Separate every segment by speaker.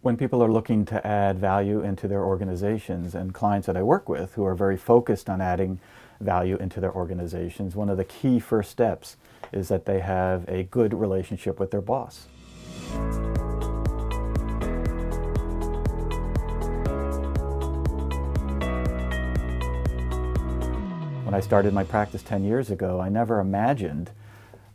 Speaker 1: When people are looking to add value into their organizations, and clients that I work with who are very focused on adding value into their organizations, one of the key first steps is that they have a good relationship with their boss. When I started my practice 10 years ago, I never imagined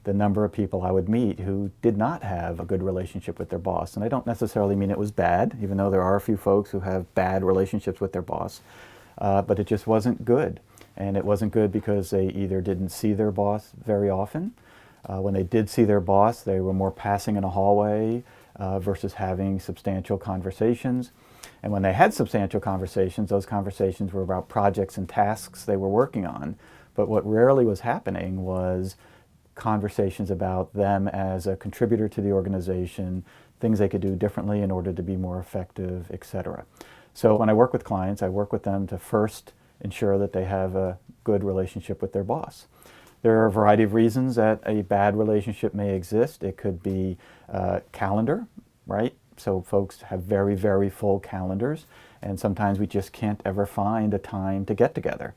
Speaker 1: the number of people I would meet who did not have a good relationship with their boss. And I don't necessarily mean it was bad, even though there are a few folks who have bad relationships with their boss, but it just wasn't good. And it wasn't good because they either didn't see their boss very often. When they did see their boss, they were more passing in a hallway versus having substantial conversations. And when they had substantial conversations, those conversations were about projects and tasks they were working on. But what rarely was happening was conversations about them as a contributor to the organization, things they could do differently in order to be more effective, etc. So when I work with clients, I work with them to first ensure that they have a good relationship with their boss. There are a variety of reasons that a bad relationship may exist. It could be calendar, right? So folks have very, very full calendars, and sometimes we just can't ever find a time to get together.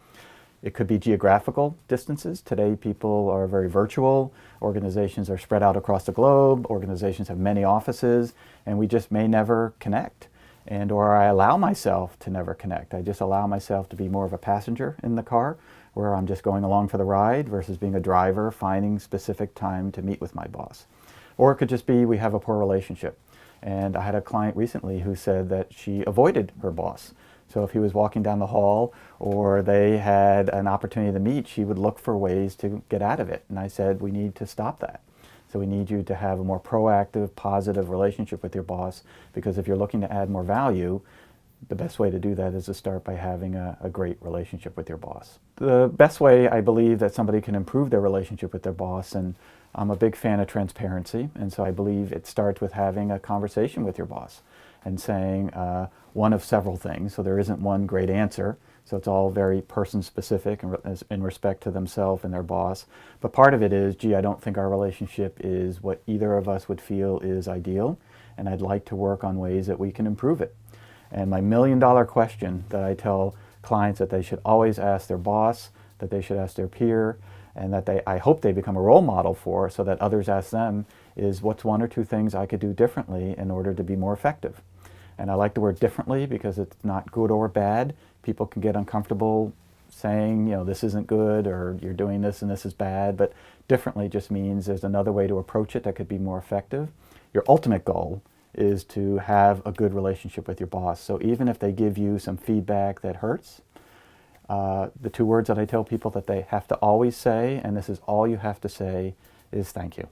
Speaker 1: It could be geographical distances. Today people are very virtual. Organizations are spread out across the globe. Organizations have many offices, and we just may never connect. Or I allow myself to never connect. I just allow myself to be more of a passenger in the car, where I'm just going along for the ride versus being a driver, finding specific time to meet with my boss. Or it could just be we have a poor relationship. And I had a client recently who said that she avoided her boss. So if he was walking down the hall or they had an opportunity to meet, she would look for ways to get out of it. And I said, we need to stop that. So we need you to have a more proactive, positive relationship with your boss, because if you're looking to add more value, the best way to do that is to start by having a great relationship with your boss. The best way I believe that somebody can improve their relationship with their boss, and I'm a big fan of transparency, and so I believe it starts with having a conversation with your boss and saying one of several things. So there isn't one great answer. So it's all very person specific in respect to themselves and their boss. But part of it is, gee, I don't think our relationship is what either of us would feel is ideal, and I'd like to work on ways that we can improve it. And my $1,000,000 question that I tell clients that they should always ask their boss, that they should ask their peer, and that I hope they become a role model for, so that others ask them, is what's one or two things I could do differently in order to be more effective? And I like the word differently because it's not good or bad. People can get uncomfortable saying, you know, this isn't good, or you're doing this and this is bad, but differently just means there's another way to approach it that could be more effective. Your ultimate goal is to have a good relationship with your boss. So even if they give you some feedback that hurts, the two words that I tell people that they have to always say, and this is all you have to say, is thank you.